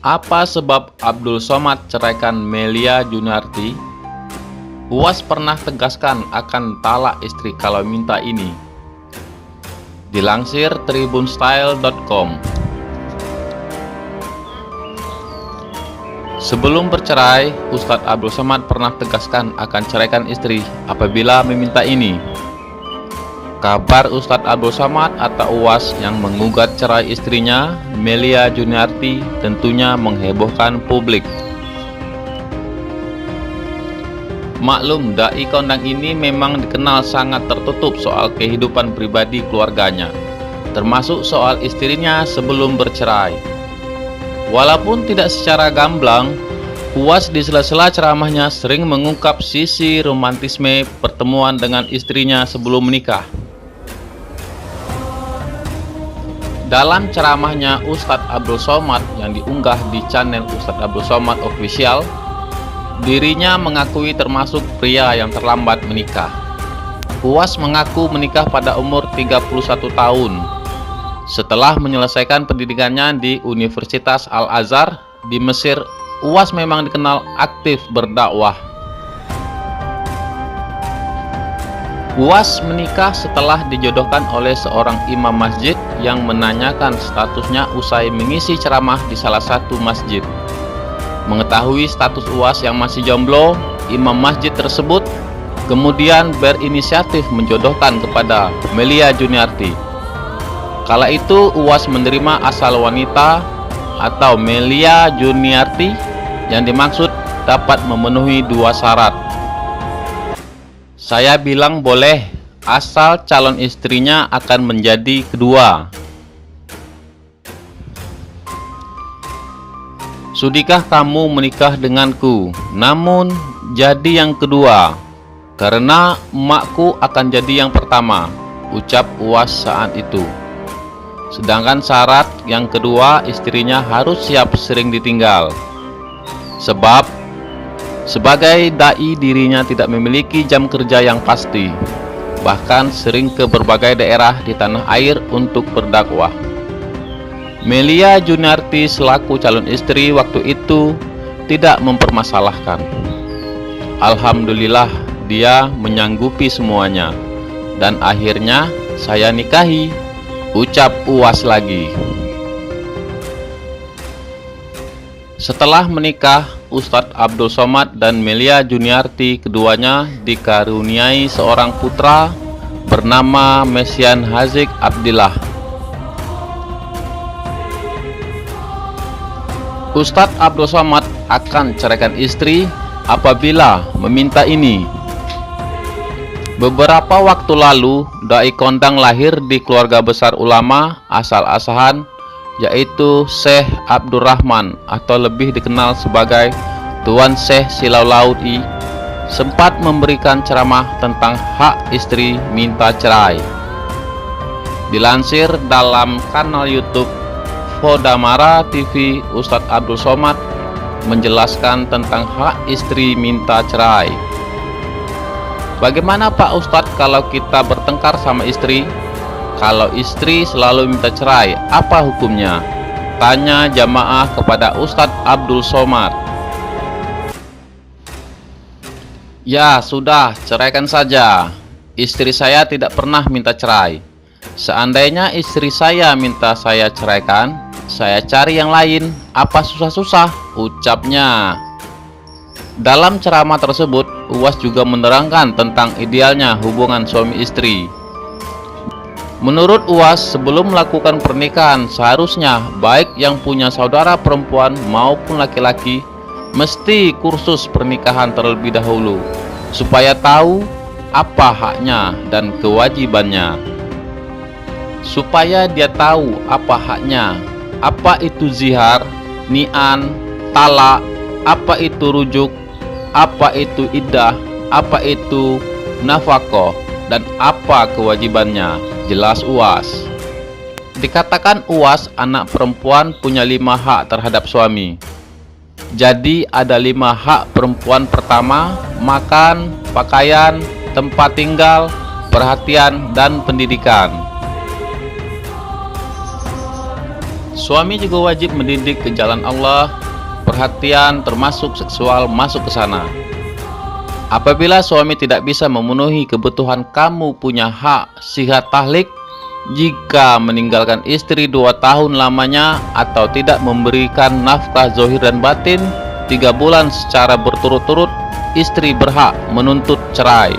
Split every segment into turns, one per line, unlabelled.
Apa sebab Abdul Somad ceraikan Melia Juniarti? UAS pernah tegaskan akan talak istri kalau minta ini. Dilansir tribunstyle.com. Sebelum bercerai, Ustadz Abdul Somad pernah tegaskan akan ceraikan istri apabila meminta ini. Kabar Ustadz Abdul Somad atau UAS yang menggugat cerai istrinya, Melia Juniarti, tentunya menghebohkan publik. Maklum, dai kondang ini memang dikenal sangat tertutup soal kehidupan pribadi keluarganya, termasuk soal istrinya sebelum bercerai. Walaupun tidak secara gamblang, UAS di sela-sela ceramahnya sering mengungkap sisi romantisme pertemuan dengan istrinya sebelum menikah. Dalam ceramahnya Ustadz Abdul Somad yang diunggah di channel Ustadz Abdul Somad Official, dirinya mengakui termasuk pria yang terlambat menikah. UAS mengaku menikah pada umur 31 tahun. Setelah menyelesaikan pendidikannya di Universitas Al-Azhar di Mesir, UAS memang dikenal aktif berdakwah. UAS menikah setelah dijodohkan oleh seorang imam masjid yang menanyakan statusnya usai mengisi ceramah di salah satu masjid. Mengetahui status UAS yang masih jomblo, imam masjid tersebut kemudian berinisiatif menjodohkan kepada Melia Juniarti. Kala itu UAS menerima asal wanita atau Melia Juniarti yang dimaksud dapat memenuhi dua syarat. Saya bilang boleh, asal calon istrinya akan menjadi kedua. Sudikah kamu menikah denganku, namun jadi yang kedua, karena emakku akan jadi yang pertama, ucap UAS saat itu. Sedangkan syarat yang kedua, istrinya harus siap sering ditinggal. Sebab sebagai dai dirinya tidak memiliki jam kerja yang pasti, bahkan sering ke berbagai daerah di tanah air untuk berdakwah. Melia Juniarti selaku calon istri waktu itu tidak mempermasalahkan. Alhamdulillah dia menyanggupi semuanya, dan akhirnya saya nikahi, ucap UAS lagi. Setelah menikah, Ustadz Abdul Somad dan Melia Juniarti keduanya dikaruniai seorang putra bernama Mesian Hazik Abdillah. Ustadz Abdul Somad akan ceraikan istri apabila meminta ini. Beberapa waktu lalu, dai kondang lahir di keluarga besar ulama asal Asahan, yaitu Syekh Abdurrahman atau lebih dikenal sebagai Tuan Syekh Silau Laudi, sempat memberikan ceramah tentang hak istri minta cerai. Dilansir dalam kanal YouTube Fodamara TV, Ustadz Abdul Somad menjelaskan tentang hak istri minta cerai. Bagaimana Pak Ustadz kalau kita bertengkar sama istri? Kalau istri selalu minta cerai, apa hukumnya? Tanya jamaah kepada Ustadz Abdul Somad. Ya sudah, ceraikan saja. Istri saya tidak pernah minta cerai. Seandainya istri saya minta saya ceraikan, saya cari yang lain. Apa susah-susah? Ucapnya. Dalam ceramah tersebut, UAS juga menerangkan tentang idealnya hubungan suami istri. Menurut UAS, sebelum melakukan pernikahan, seharusnya baik yang punya saudara perempuan maupun laki-laki mesti kursus pernikahan terlebih dahulu, supaya tahu apa haknya dan kewajibannya. Supaya dia tahu apa haknya, apa itu zihar, ni'an, talak, apa itu rujuk, apa itu iddah, apa itu nafkah, dan apa kewajibannya, jelas UAS. Dikatakan UAS anak perempuan punya 5 hak terhadap suami. Jadi ada 5 hak perempuan. Pertama, makan, pakaian, tempat tinggal, perhatian, dan pendidikan. Suami juga wajib mendidik ke jalan Allah, perhatian termasuk seksual masuk ke sana. Apabila suami tidak bisa memenuhi kebutuhan, kamu punya hak sihat tahlik jika meninggalkan istri 2 tahun lamanya atau tidak memberikan nafkah zahir dan batin 3 bulan secara berturut-turut. Istri berhak menuntut cerai.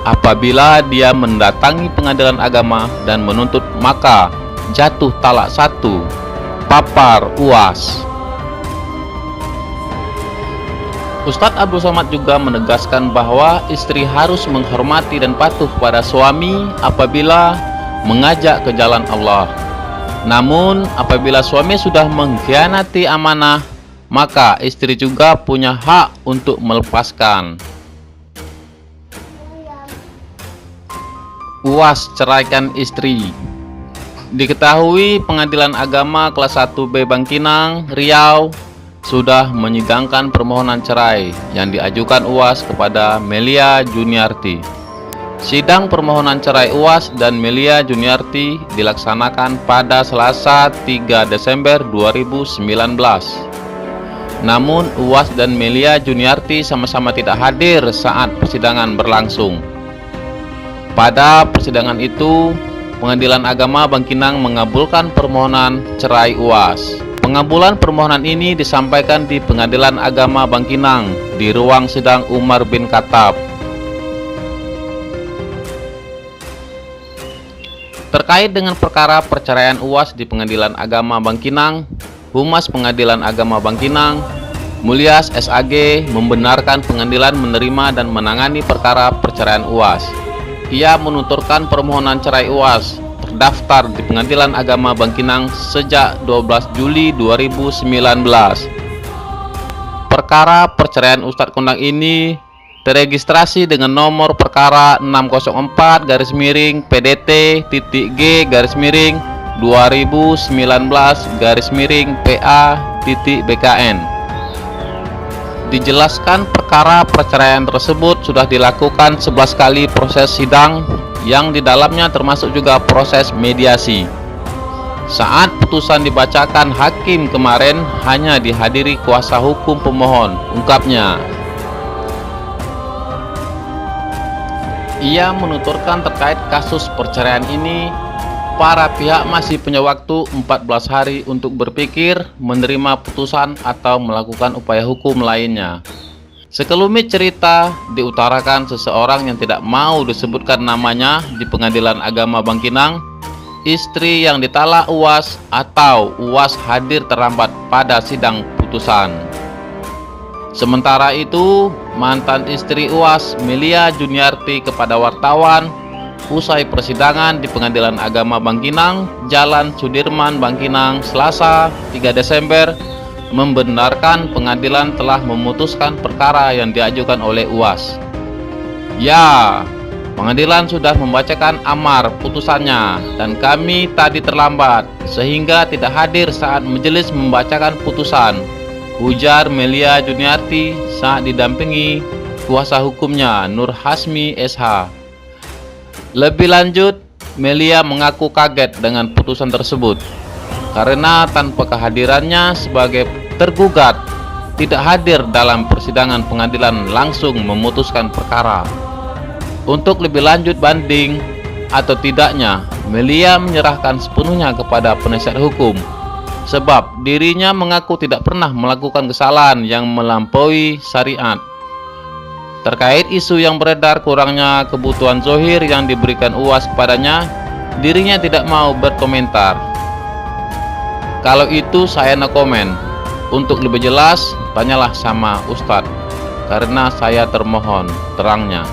Apabila dia mendatangi pengadilan agama dan menuntut, maka jatuh talak 1. Papar UAS. Ustadz Abdul Somad juga menegaskan bahwa istri harus menghormati dan patuh pada suami apabila mengajak ke jalan Allah. Namun apabila suami sudah mengkhianati amanah, maka istri juga punya hak untuk melepaskan. UAS ceraikan istri. Diketahui Pengadilan Agama kelas 1B Bangkinang, Riau sudah menyidangkan permohonan cerai yang diajukan UAS kepada Melia Juniarti. Sidang permohonan cerai UAS dan Melia Juniarti dilaksanakan pada Selasa 3 Desember 2019. Namun UAS dan Melia Juniarti sama-sama tidak hadir saat persidangan berlangsung. Pada persidangan itu, Pengadilan Agama Bangkinang mengabulkan permohonan cerai UAS. Pengabulan permohonan ini disampaikan di Pengadilan Agama Bangkinang di ruang sidang Umar bin Khattab. Terkait dengan perkara perceraian UAS di Pengadilan Agama Bangkinang, Humas Pengadilan Agama Bangkinang, Mulyas SAG, membenarkan pengadilan menerima dan menangani perkara perceraian UAS. Ia menuturkan permohonan cerai UAS terdaftar di Pengadilan Agama Bangkinang sejak 12 Juli 2019. Perkara perceraian Ustadz Kondang ini teregistrasi dengan nomor perkara 604-PDT-G-2019-PA-BKN. Dijelaskan perkara perceraian tersebut sudah dilakukan 11 kali proses sidang yang di dalamnya termasuk juga proses mediasi. Saat putusan dibacakan hakim kemarin hanya dihadiri kuasa hukum pemohon, ungkapnya. Ia menuturkan terkait kasus perceraian ini, para pihak masih punya waktu 14 hari untuk berpikir, menerima putusan atau melakukan upaya hukum lainnya. Sekelumit cerita diutarakan seseorang yang tidak mau disebutkan namanya di Pengadilan Agama Bangkinang, istri yang ditalak UAS atau UAS hadir terlambat pada sidang putusan. Sementara itu, mantan istri UAS Melia Juniarti kepada wartawan usai persidangan di Pengadilan Agama Bangkinang, Jalan Sudirman, Bangkinang, Selasa 3 Desember, membenarkan pengadilan telah memutuskan perkara yang diajukan oleh UAS. Ya, pengadilan sudah membacakan amar putusannya dan kami tadi terlambat sehingga tidak hadir saat majelis membacakan putusan, ujar Melia Juniarti saat didampingi kuasa hukumnya Nur Hasmi SH. Lebih lanjut, Melia mengaku kaget dengan putusan tersebut karena tanpa kehadirannya sebagai tergugat tidak hadir dalam persidangan pengadilan langsung memutuskan perkara. Untuk lebih lanjut banding atau tidaknya, Melia menyerahkan sepenuhnya kepada penasihat hukum sebab dirinya mengaku tidak pernah melakukan kesalahan yang melampaui syariat. Terkait isu yang beredar kurangnya kebutuhan zahir yang diberikan UAS kepadanya, dirinya tidak mau berkomentar. Kalau itu saya no komen. Untuk lebih jelas, tanyalah sama Ustadz, karena saya termohon, terangnya.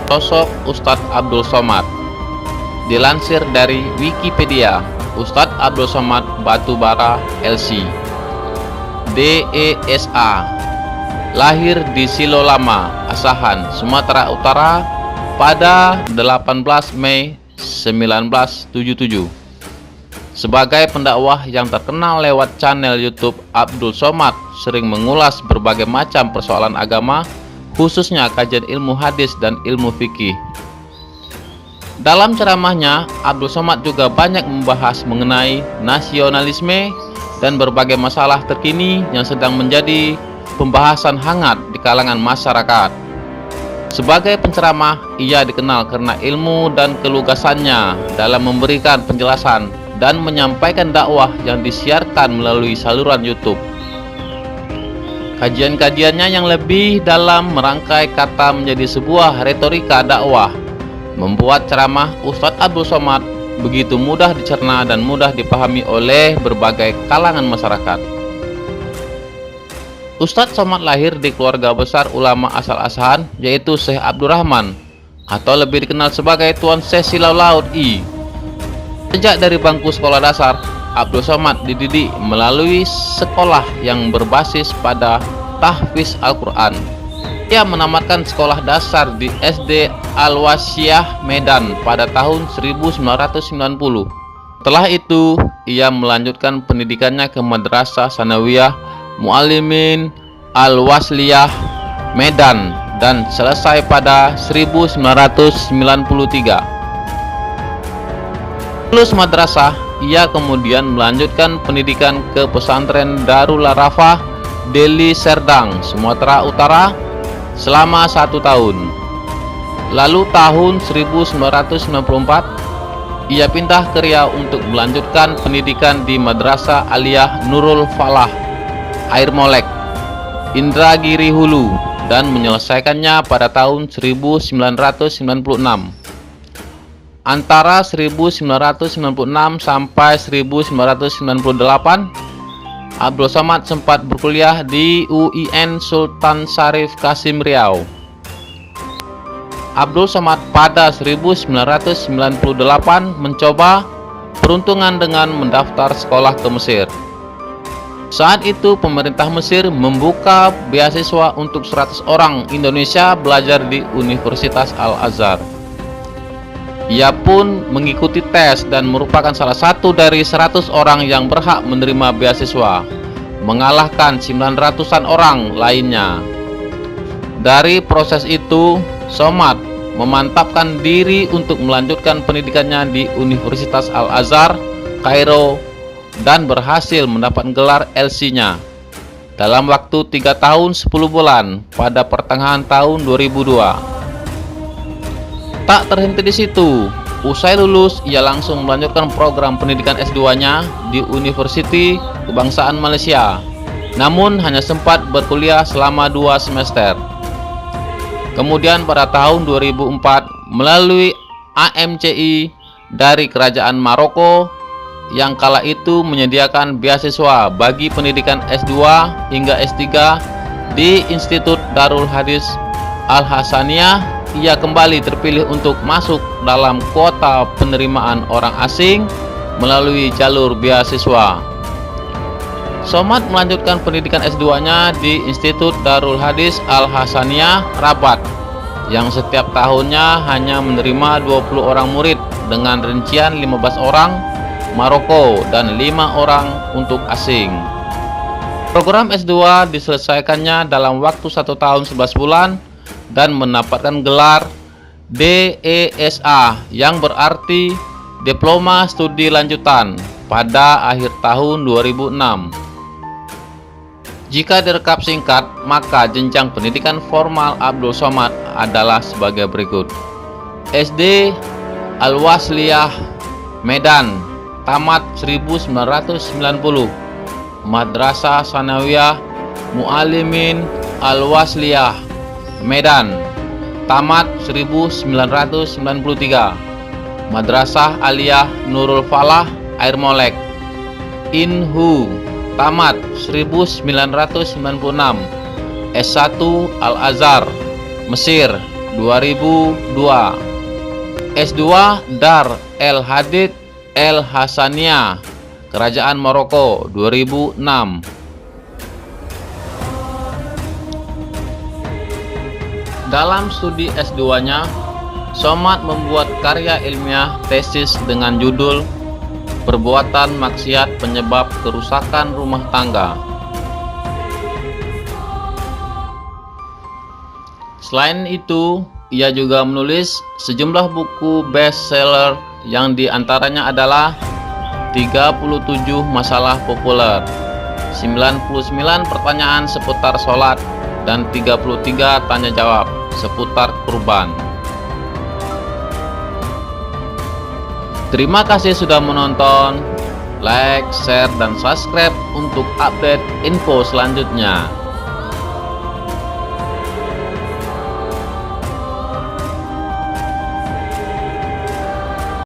Sosok Ustadz Abdul Somad. Dilansir dari Wikipedia, Ustadz Abdul Somad Batubara LC, DESA, lahir di Silo Lama, Asahan, Sumatera Utara pada 18 Mei 1977. Sebagai pendakwah yang terkenal lewat channel YouTube, Abdul Somad sering mengulas berbagai macam persoalan agama, khususnya kajian ilmu hadis dan ilmu fikih. Dalam ceramahnya, Abdul Somad juga banyak membahas mengenai nasionalisme dan berbagai masalah terkini yang sedang menjadi pembahasan hangat di kalangan masyarakat. Sebagai penceramah, ia dikenal karena ilmu dan kelugasannya dalam memberikan penjelasan dan menyampaikan dakwah yang disiarkan melalui saluran YouTube. Kajian-kajiannya yang lebih dalam merangkai kata menjadi sebuah retorika dakwah membuat ceramah Ustadz Abdul Somad begitu mudah dicerna dan mudah dipahami oleh berbagai kalangan masyarakat. Ustadz Somad lahir di keluarga besar ulama asal Asahan, yaitu Syekh Abdurrahman atau lebih dikenal sebagai Tuan Syekh Silau Laut I. Sejak dari bangku sekolah dasar, Abdul Somad dididik melalui sekolah yang berbasis pada tahfiz Al-Quran. Ia menamatkan sekolah dasar di SD Al-Wasiyah Medan pada tahun 1990. Setelah itu, ia melanjutkan pendidikannya ke Madrasah Sanawiyah Muallimin Al-Wasliyah Medan dan selesai pada 1993. Lulus madrasah, ia kemudian melanjutkan pendidikan ke pesantren Darul Arafah, Deli Serdang, Sumatera Utara selama 1 tahun. Lalu tahun 1994 ia pindah ke Riau untuk melanjutkan pendidikan di Madrasah Aliyah Nurul Falah Air Molek, Indragiri Hulu, dan menyelesaikannya pada tahun 1996. Antara 1996 sampai 1998 Abdul Somad sempat berkuliah di UIN Sultan Syarif Kasim Riau. Abdul Somad pada 1998 mencoba peruntungan dengan mendaftar sekolah ke Mesir. Saat itu pemerintah Mesir membuka beasiswa untuk 100 orang Indonesia belajar di Universitas Al-Azhar. Ia pun mengikuti tes dan merupakan salah satu dari 100 orang yang berhak menerima beasiswa, mengalahkan 900-an orang lainnya. Dari proses itu, Somad memantapkan diri untuk melanjutkan pendidikannya di Universitas Al-Azhar, Kairo, dan berhasil mendapat gelar LC-nya dalam waktu 3 tahun 10 bulan pada pertengahan tahun 2002. Tak terhenti di situ, usai lulus ia langsung melanjutkan program pendidikan S2-nya di Universiti Kebangsaan Malaysia, namun hanya sempat berkuliah selama 2 semester. Kemudian pada tahun 2004 melalui AMCI dari Kerajaan Maroko yang kala itu menyediakan beasiswa bagi pendidikan S2 hingga S3 di Institut Darul Hadis Al-Hasaniyah, ia kembali terpilih untuk masuk dalam kuota penerimaan orang asing melalui jalur beasiswa. Somad melanjutkan pendidikan S2-nya di Institut Darul Hadis Al-Hasaniyah, Rabat, yang setiap tahunnya hanya menerima 20 orang murid dengan rincian 15 orang Maroko dan 5 orang untuk asing. Program S2 diselesaikannya dalam waktu 1 tahun 11 bulan dan mendapatkan gelar DESA yang berarti Diploma Studi Lanjutan pada akhir tahun 2006. Jika direkap singkat, maka jenjang pendidikan formal Abdul Somad adalah sebagai berikut. SD Al-Wasliyah Medan, tamat 1990. Madrasah Sanawiyah Muallimin Al-Wasliyah Medan, tamat 1993. Madrasah Aliyah Nurul Falah Air Molek, Inhu, tamat 1996. S1 Al-Azhar Mesir 2002. S2 Dar El Hadid El Hasaniyah Kerajaan Maroko 2006. Dalam studi S2-nya, Somad membuat karya ilmiah tesis dengan judul Perbuatan Maksiat Penyebab Kerusakan Rumah Tangga. Selain itu, Ia juga menulis sejumlah buku bestseller yang diantaranya adalah 37 masalah populer, 99 pertanyaan seputar sholat, dan 33 tanya jawab seputar kurban. Terima kasih sudah menonton. Like, share, dan subscribe untuk update info selanjutnya.